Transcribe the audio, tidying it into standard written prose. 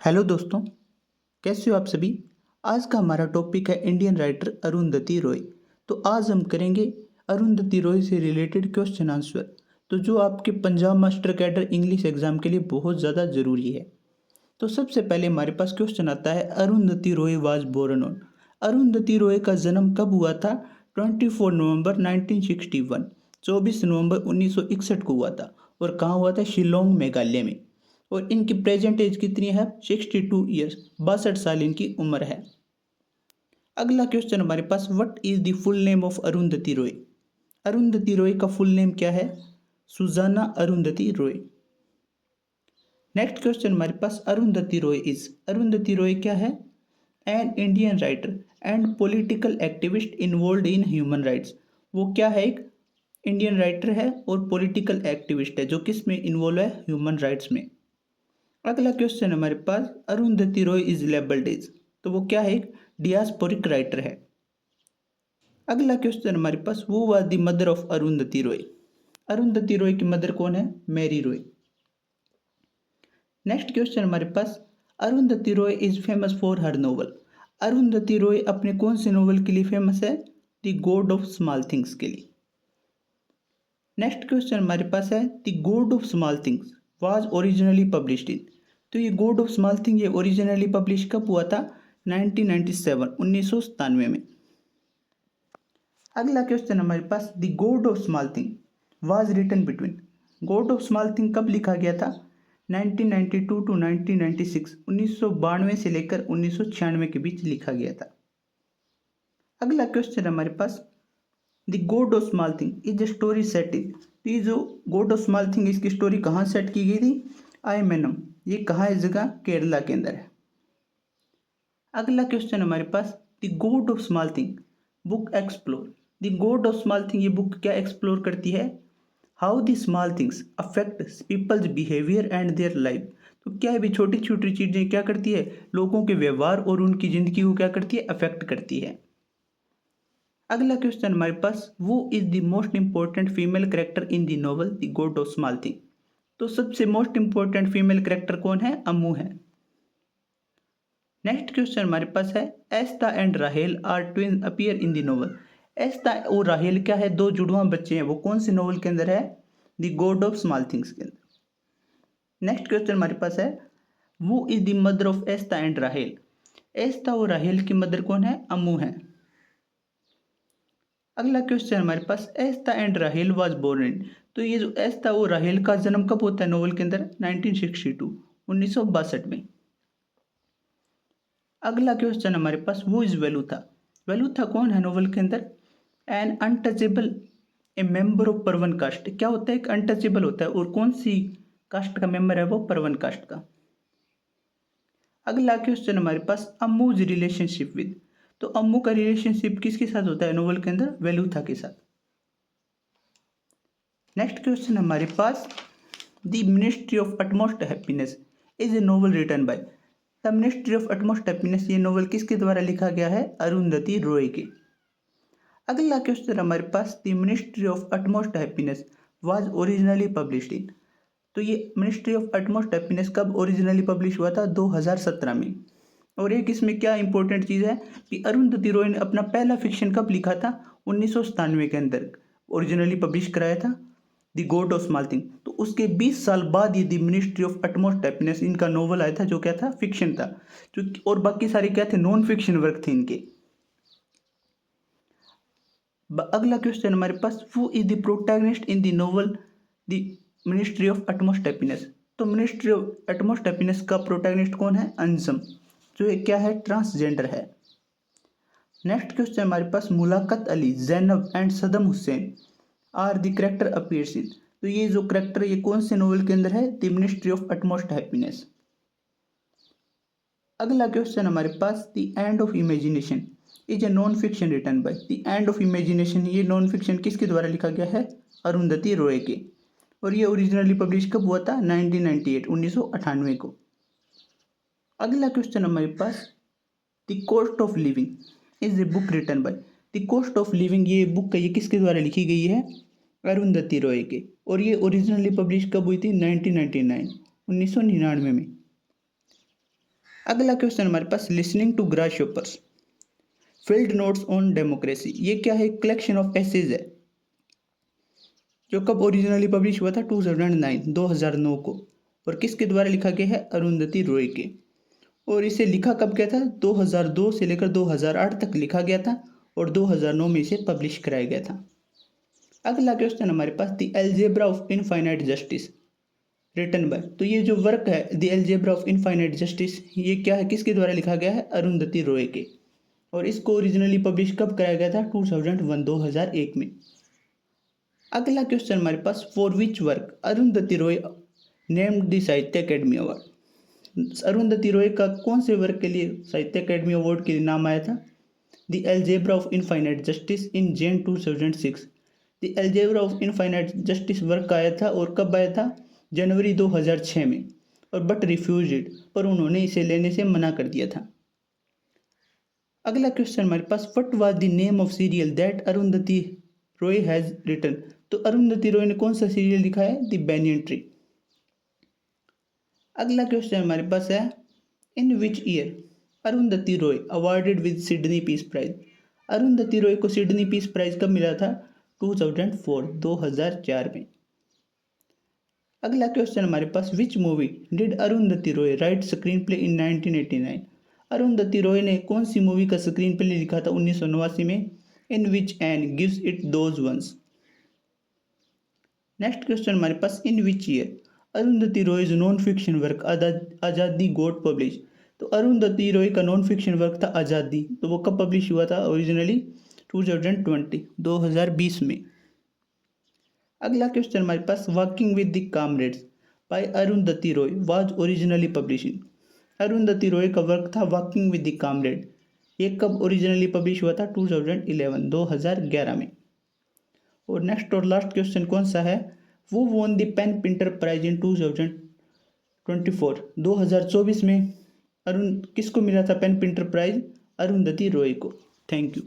Hello दोस्तों, कैसे हो आप सभी। आज का हमारा टॉपिक है इंडियन राइटर अरुंधति रॉय। तो आज हम करेंगे अरुंधति रॉय से रिलेटेड क्वेश्चन आंसर, तो जो आपके Punjab master cadre English exam के लिए बहुत ज़्यादा ज़रूरी है। तो सबसे पहले हमारे पास क्वेश्चन आता है, Arundhati Roy was born on. Arundhati Roy का जन्म कब हुआ था? 24 नवंबर 1961, 24 नवंबर 1961 को हुआ था। और कहाँ हुआ था? शिलोंग, मेघालय में। और इनकी प्रेजेंट एज कितनी है? 62 ईयर्स, 62 साल इनकी उम्र है। अगला क्वेश्चन हमारे पास, what is the full name of Arundhati Roy. Arundhati Roy का फुल नेम क्या है? सुजाना अरुंधति रॉय। नेक्स्ट क्वेश्चन हमारे पास, अरुंधति रॉय क्या है? An Indian writer and political activist involve in human rights. वो क्या है? एक इंडियन राइटर है और पॉलिटिकल एक्टिविस्ट है जो किस में इन्वॉल्व है? ह्यूमन राइट्स में। अगला क्वेश्चन हमारे पास, Arundhati Roy is labelled as, तो वो क्या है? एक डियास्पोरिक राइटर है। अगला क्वेश्चन हमारे पास, वो was the mother of Arundhati Roy. Arundhati Roy की मदर कौन है? मैरी रॉय। नेक्स्ट क्वेश्चन हमारे पास, Arundhati Roy is famous for her novel. Arundhati Roy अपने कौन से नोवेल के लिए फेमस है? The god of small things के लिए। नेक्स्ट क्वेश्चन हमारे पास है, the god of small things was originally published in. तो ये गॉड ऑफ स्मॉल थिंग ये ओरिजिनली पब्लिश कब हुआ था? 1997, 1997 में। अगला क्वेश्चन हमारे पास, the god of small thing was written between. God of small thing कब लिखा गया था? 1992 टू 1996, 1992 से लेकर 1996 के बीच लिखा गया था। अगला क्वेश्चन हमारे पास, the god of small thing is a story set in. तो ये जो गॉड ऑफ स्मॉल थिंग इसकी स्टोरी कहाँ सेट की गई थी? आयमनम। ये कहाँ है जगह? केरला के अंदर है। अगला क्वेश्चन हमारे पास, the god of small thing book explore. The god of small thing ये बुक क्या एक्सप्लोर करती है? How the small things affect people's behaviour and their life. तो क्या है भी छोटी छोटी चीज़ें क्या करती है? लोगों के व्यवहार और उनकी ज़िंदगी को क्या करती है? अफेक्ट करती है। अगला क्वेश्चन हमारे पास, वो is the most important female character in the novel the god of small thing. तो सबसे मोस्ट इंपॉर्टेंट फीमेल कैरेक्टर कौन है? अम्मू है। नेक्स्ट क्वेश्चन हमारे पास है, Estha and Rahel are twin appear in the novel. Estha और राहेल क्या है? दो जुड़वा बच्चे हैं। वो कौन से नॉवल के अंदर है? The god of small things के अंदर। नेक्स्ट क्वेश्चन हमारे पास है, वो is the mother of Esta and राहेल। एस्ता और राहेल की मदर कौन है? अम्मू है। अगला क्वेश्चन हमारे पास, एस्ता एंड राहेल वाज बोर्न इन। तो ये जो एस्ता और राहेल का जन्म कब होता है नोवेल के अंदर? 1962, 1962 में। अगला क्वेश्चन हमारे पास, वो इज वेलुथा। वेलुथा कौन है नोवेल के अंदर? An untouchable a member of Paravan caste. क्या होता है? एक अनटचेबल होता है। और कौन सी कास्ट का मेंबर है वो? परवन कास्ट का। अगला क्वेश्चन हमारे पास, अम्मूज रिलेशनशिप विद। तो अम्मू का रिलेशनशिप किसके साथ होता है नोवेल के अंदर? वेलुथा के साथ। नेक्स्ट क्वेश्चन हमारे पास, the ministry of utmost happiness is a novel written by. The ministry of utmost happiness ये नोवेल किसके द्वारा लिखा गया है? अरुंधति रॉय के। अगला क्वेश्चन हमारे पास, the ministry of utmost happiness was originally published in. तो ये मिनिस्ट्री ऑफ अटमोस्ट हैप्पीनेस कब ओरिजिनली पब्लिश हुआ था? 2017 में। और एक इसमें क्या इंपॉर्टेंट चीज़ है कि अरुंधति रॉय ने अपना पहला फिक्शन कब लिखा था? 1997 के अंदर ओरिजिनली पब्लिश कराया था the god of small thing. तो उसके 20 साल बाद ये the ministry of utmost happiness इनका नोवेल आया था, जो क्या था? फिक्शन था। जो और बाकी सारे क्या थे? नॉन फिक्शन वर्क थे इनके। अगला क्वेश्चन हमारे पास, who is the protagonist in the novel the ministry of utmost happiness. तो मिनिस्ट्री ऑफ अटमोस्ट हैप्पीनेस का प्रोटैगनिस्ट कौन है? अंजम, जो एक क्या है? ट्रांसजेंडर है। नेक्स्ट क्वेश्चन हमारे पास, Mulaqat Ali, Zainab and Saddam Hussain are the character appears in. तो ये जो करेक्टर ये कौन से नोवेल के अंदर है? The ministry of utmost happiness. अगला क्वेश्चन हमारे पास, the end of imagination is a non fiction written by. The end of imagination ये नॉन फिक्शन किसके द्वारा लिखा गया है? अरुंधति रॉय के। और ये ओरिजिनली पब्लिश कब हुआ था? 1998, 1998 को। अगला क्वेश्चन हमारे पास, the cost of living is a book written by. The cost of living ये बुक ये किसके द्वारा लिखी गई है? अरुंधति रॉय के। और ये ओरिजिनली पब्लिश कब हुई थी? 1999, 1999 में। अगला क्वेश्चन हमारे पास, listening to grasshoppers field notes on democracy, ये क्या है? कलेक्शन ऑफ एसेज है जो कब ओरिजिनली पब्लिश हुआ था? 2009 को। और किसके द्वारा लिखा गया है? अरुंधति रॉय के। और इसे लिखा कब गया था? 2002 से लेकर 2008 तक लिखा गया था और 2009 में इसे पब्लिश कराया गया था। अगला क्वेश्चन हमारे पास, the algebra of infinite justice written by, तो ये जो वर्क है the algebra of infinite justice, ये क्या है? किसके द्वारा लिखा गया है? अरुंधति रॉय के। और इसको ओरिजिनली पब्लिश कब कराया गया था? 2001 में। अगला क्वेश्चन हमारे पास, for which work Arundhati Roy named the Sahitya Akademi award, Arundhati Roy का कौन से वर्क के लिए साहित्य अकेडमी अवार्ड के लिए नाम आया था? The algebra of infinite justice in Jain 2006। The algebra of infinite justice work आया था और कब आया था? जनवरी 2006 में। और बट रिफ्यूज्ड, पर उन्होंने इसे लेने से मना कर दिया था। अगला क्वेश्चन हमारे पास, what was the name of serial that Arundhati Roy has written, तो अरुंधति रॉय ने कौन सा सीरियल लिखा है? The banyan tree. अगला क्वेश्चन हमारे पास है, in which year Arundhati Roy awarded with Sydney peace prize, Arundhati Roy को सिडनी पीस प्राइज कब मिला था? 2004 में। अगला क्वेश्चन हमारे पास, which movie did Arundhati Roy write screen play in 1989, Arundhati Roy ने कौन सी मूवी का स्क्रीन प्ले लिखा था 1989 में? In which Annie gives it those ones. Next question हमारे पास, in which year Arundhati Roy's non fiction work Azadi got publish, तो अरुंधति रॉय का नॉन फिक्शन वर्क था आज़ादी, तो वो कब पब्लिश हुआ था ओरिजिनली? 2020 में। अगला क्वेश्चन हमारे पास, walking with the comrades by Arundhati Roy was originally publishing, Arundhati Roy का वर्क था वॉकिंग विद द कामरेड, ये कब ओरिजिनली पब्लिश हुआ था? 2011 में। और नेक्स्ट और लास्ट क्वेश्चन कौन सा है? वो won the PEN printer prize in 2024 में किसको मिला था PEN printer prize? Arundhati Roy को। Thank you.